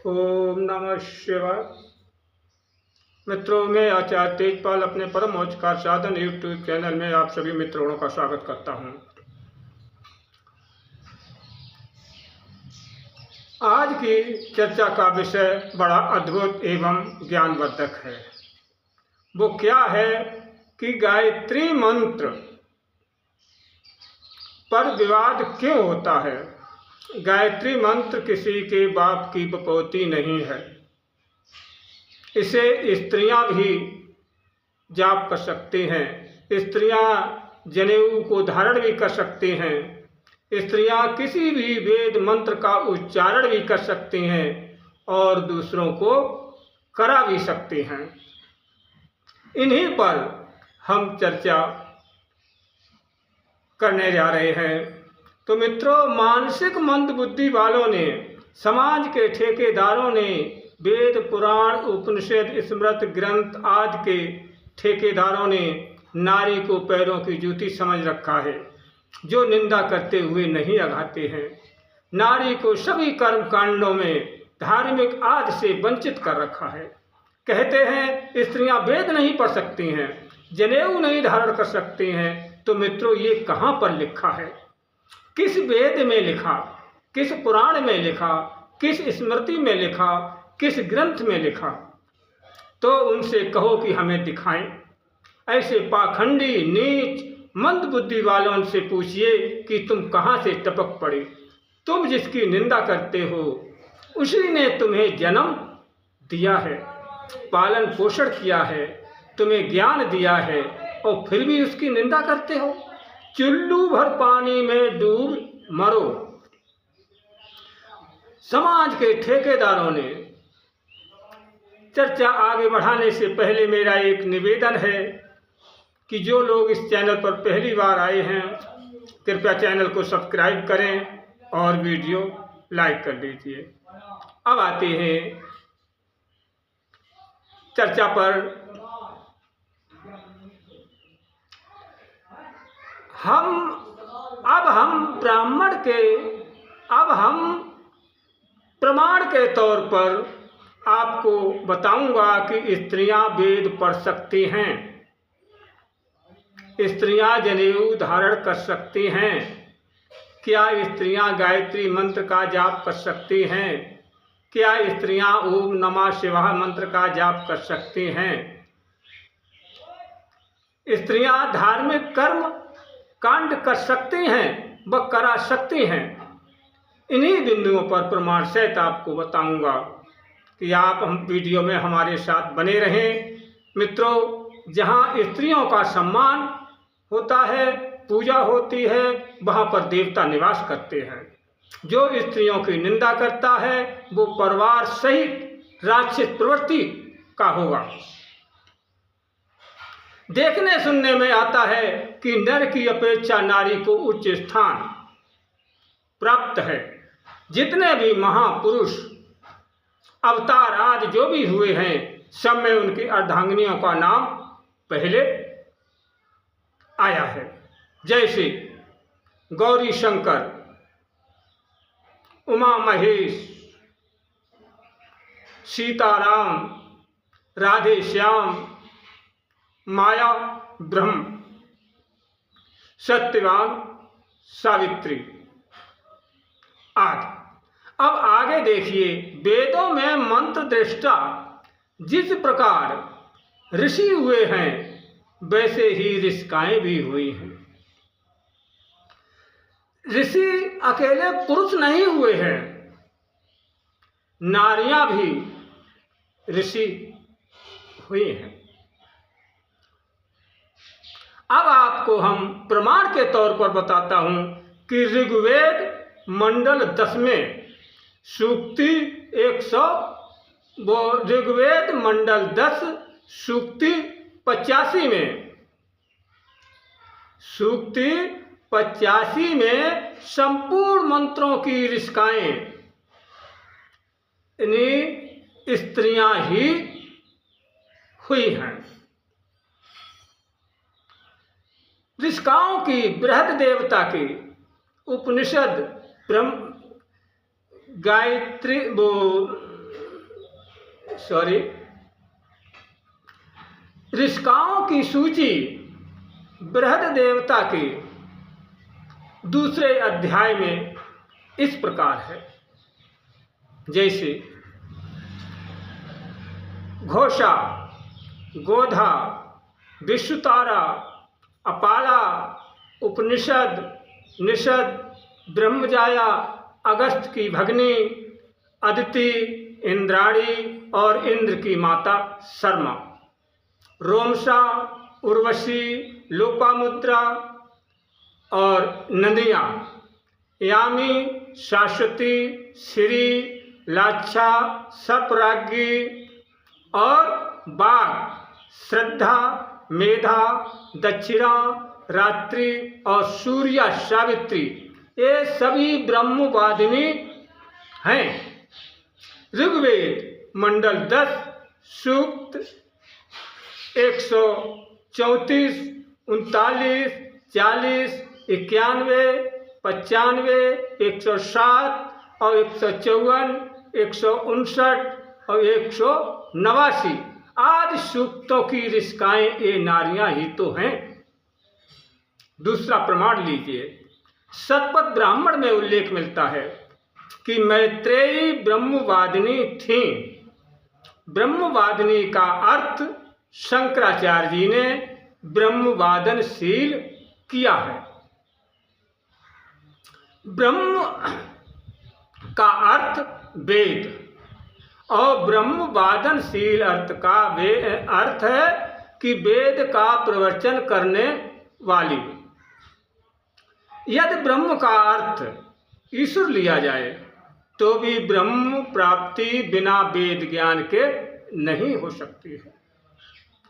ओम नमः शिवाय। मित्रों, मैं आचार्य तेजपाल अपने परम औचकार साधन यूट्यूब चैनल में आप सभी मित्रों का स्वागत करता हूं। आज की चर्चा का विषय बड़ा अद्भुत एवं ज्ञानवर्धक है। वो क्या है कि गायत्री मंत्र पर विवाद क्यों होता है। गायत्री मंत्र किसी के बाप की बपौती नहीं है। इसे स्त्रियां भी जाप कर सकती हैं। स्त्रियां जनेऊ को धारण भी कर सकती हैं। स्त्रियां किसी भी वेद मंत्र का उच्चारण भी कर सकती हैं और दूसरों को करा भी सकती हैं। इन्हीं पर हम चर्चा करने जा रहे हैं। तो मित्रों, मानसिक मंद बुद्धि वालों ने, समाज के ठेकेदारों ने, वेद पुराण उपनिषद स्मृत ग्रंथ आदि के ठेकेदारों ने नारी को पैरों की जूती समझ रखा है, जो निंदा करते हुए नहीं अघाते हैं। नारी को सभी कर्म कांडों में धार्मिक आदि से वंचित कर रखा है। कहते हैं स्त्रियां वेद नहीं पढ़ सकती हैं, जनेऊ नहीं धारण कर सकती हैं। तो मित्रों, ये कहाँ पर लिखा है? किस वेद में लिखा, किस पुराण में लिखा, किस स्मृति में लिखा, किस ग्रंथ में लिखा? तो उनसे कहो कि हमें दिखाएं। ऐसे पाखंडी नीच मंद बुद्धि वालों से पूछिए कि तुम कहाँ से टपक पड़े। तुम जिसकी निंदा करते हो उसी ने तुम्हें जन्म दिया है, पालन पोषण किया है, तुम्हें ज्ञान दिया है और फिर भी उसकी निंदा करते हो। चुल्लू भर पानी में डूब मरो। समाज के ठेकेदारों ने चर्चा आगे बढ़ाने से पहले मेरा एक निवेदन है कि जो लोग इस चैनल पर पहली बार आए हैं, कृपया चैनल को सब्सक्राइब करें और वीडियो लाइक कर दीजिए। अब आते हैं चर्चा पर। हम प्रमाण के तौर पर आपको बताऊंगा कि स्त्रियां वेद पढ़ सकती हैं, स्त्रियां जनेऊ धारण कर सकती हैं। क्या स्त्रियां गायत्री मंत्र का जाप कर सकती हैं? क्या स्त्रियां ओम नमः शिवाय मंत्र का जाप कर सकती हैं? स्त्रियां धार्मिक कर्म कांड कर सकती हैं व करा सकती हैं। इन्हीं बिंदुओं पर प्रमाण सहित आपको बताऊंगा कि आप हम वीडियो में हमारे साथ बने रहें। मित्रों, जहां स्त्रियों का सम्मान होता है, पूजा होती है, वहां पर देवता निवास करते हैं। जो स्त्रियों की निंदा करता है वो परिवार सहित राक्षस प्रवृत्ति का होगा। देखने सुनने में आता है कि नर की अपेक्षा नारी को उच्च स्थान प्राप्त है। जितने भी महापुरुष अवतार आज जो भी हुए हैं, सब में उनकी अर्धांगिनियों का नाम पहले आया है। जैसे गौरी शंकर, उमा महेश, सीताराम, राधे श्याम, माया ब्रह्म, सत्यवान, सावित्री आदि। अब आगे देखिए, वेदों में मंत्र दृष्टा जिस प्रकार ऋषि हुए हैं, वैसे ही ऋषिकाएं भी हुई हैं। ऋषि अकेले पुरुष नहीं हुए हैं, नारियां भी ऋषि हुई हैं। अब आपको हम प्रमाण के तौर पर बताता हूं कि ऋग्वेद मंडल 10 में सूक्ति 100, ऋग्वेद मंडल 10 सूक्ति 85 में, सूक्ति 85 में संपूर्ण मंत्रों की ऋषिकाएं इन्हीं स्त्रियां ही हुई हैं। ऋषिकाओं की बृहद देवता की उपनिषद ब्रह्म गायत्री ऋषिकाओं की सूची बृहद देवता के दूसरे अध्याय में इस प्रकार है। जैसे घोषा, गोधा, विश्वतारा, अपाला, उपनिषद, निषद, ब्रह्मजाया, अगस्त की भगनी अदिति, इंद्राणी और इंद्र की माता शर्मा, रोमशा, उर्वशी, लोपामुद्रा और नदियाँ, यामी, शाश्वती, श्री, लाच्छा, सर्परागी और बाघ, श्रद्धा, मेधा, दक्षिणा, रात्रि और सूर्या सावित्री, ये सभी ब्रह्मवादिनी हैं। ऋग्वेद मंडल 10 सूक्त 134, 39, 40, 91, 95, 107 और 154, 159 और 189 आदि सूक्तों की ऋषिकाएं ये नारियां ही तो हैं। दूसरा प्रमाण लीजिए, शतपथ ब्राह्मण में उल्लेख मिलता है कि मैत्रेयी ब्रह्मवादिनी थीं। ब्रह्मवादिनी का अर्थ शंकराचार्य जी ने ब्रह्मवादनशील किया है। ब्रह्म का अर्थ वेद और ब्रह्मवादनशील अर्थ का अर्थ है कि वेद का प्रवचन करने वाली। यदि ब्रह्म का अर्थ ईश्वर लिया जाए तो भी ब्रह्म प्राप्ति बिना वेद ज्ञान के नहीं हो सकती है।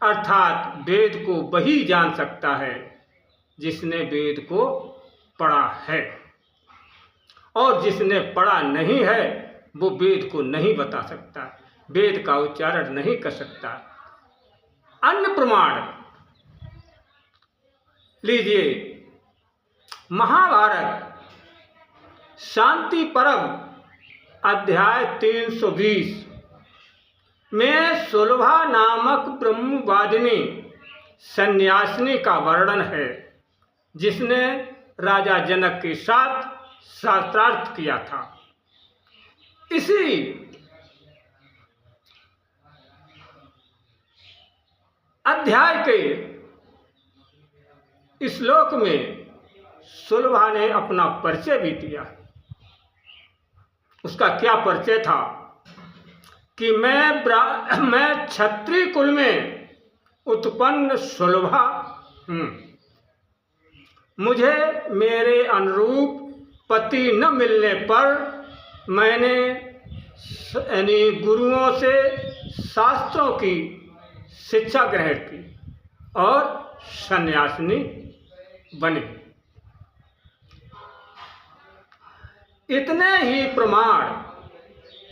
अर्थात वेद को वही जान सकता है जिसने वेद को पढ़ा है, और जिसने पढ़ा नहीं है वो वेद को नहीं बता सकता, वेद का उच्चारण नहीं कर सकता। अन्य प्रमाण लीजिए, महाभारत शांति पर्व अध्याय 320 में सुलभा नामक ब्रह्मवादिनी सन्यासिनी का वर्णन है, जिसने राजा जनक के साथ शास्त्रार्थ किया था। इसी अध्याय के श्लोक में सुलभा ने अपना परिचय भी दिया। उसका क्या परिचय था कि मैं क्षत्रिय कुल में उत्पन्न सुलभा हूँ। मुझे मेरे अनुरूप पति न मिलने पर मैंने गुरुओं से शास्त्रों की शिक्षा ग्रहण की और सन्यासिनी बनी। इतने ही प्रमाण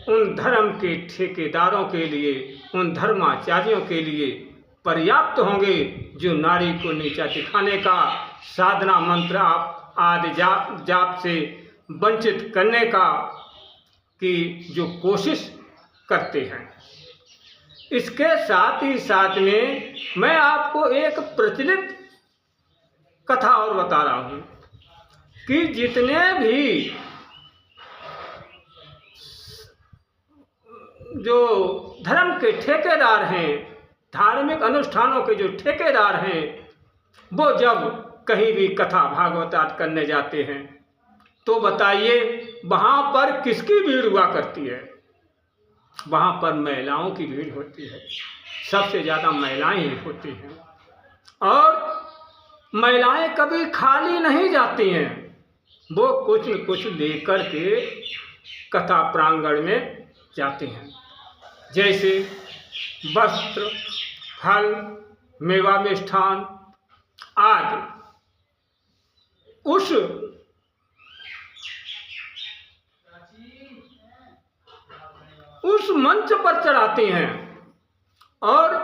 उन धर्म के ठेकेदारों के लिए, उन धर्माचार्यों के लिए पर्याप्त होंगे जो नारी को नीचा दिखाने का, साधना मंत्र आदि जाप से वंचित करने का की जो कोशिश करते हैं। इसके साथ ही साथ में मैं आपको एक प्रचलित कथा और बता रहा हूँ कि जितने भी जो धर्म के ठेकेदार हैं, धार्मिक अनुष्ठानों के जो ठेकेदार हैं, वो जब कहीं भी कथा भागवत आदि करने जाते हैं तो बताइए वहाँ पर किसकी भीड़ हुआ करती है? वहाँ पर महिलाओं की भीड़ होती है, सबसे ज़्यादा महिलाएं ही होती हैं। और महिलाएं कभी खाली नहीं जाती हैं, वो कुछ न कुछ लेकर के कथा प्रांगण में जाते हैं। जैसे वस्त्र, फल, मेवा मिष्ठान आदि उस मंच पर चढ़ाती हैं और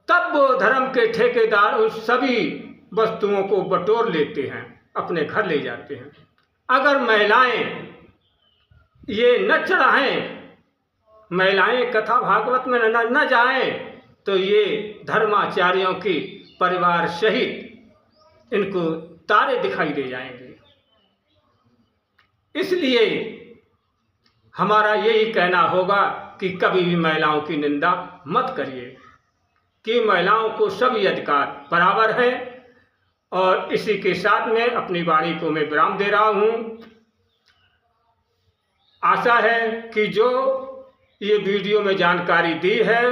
तब वो धर्म के ठेकेदार उस सभी वस्तुओं को बटोर लेते हैं, अपने घर ले जाते हैं। अगर महिलाएं ये न चढ़ाएं महिलाएं कथा भागवत में न जाएं तो ये धर्माचार्यों की परिवार सहित इनको तारे दिखाई दे जाएंगे। इसलिए हमारा यही कहना होगा कि कभी भी महिलाओं की निंदा मत करिए, कि महिलाओं को सभी अधिकार बराबर है। और इसी के साथ में अपनी वाणी को मैं विराम दे रहा हूँ। आशा है कि जो ये वीडियो में जानकारी दी है,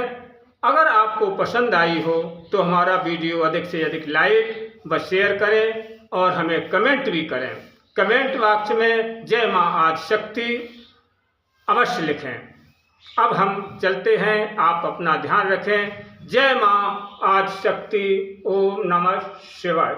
अगर आपको पसंद आई हो तो हमारा वीडियो अधिक से अधिक लाइक व शेयर करें और हमें कमेंट भी करें। कमेंट बॉक्स में जय माँ आदिशक्ति अवश्य लिखें। अब हम चलते हैं, आप अपना ध्यान रखें। जय माँ आदिशक्ति। ओम नमः शिवाय।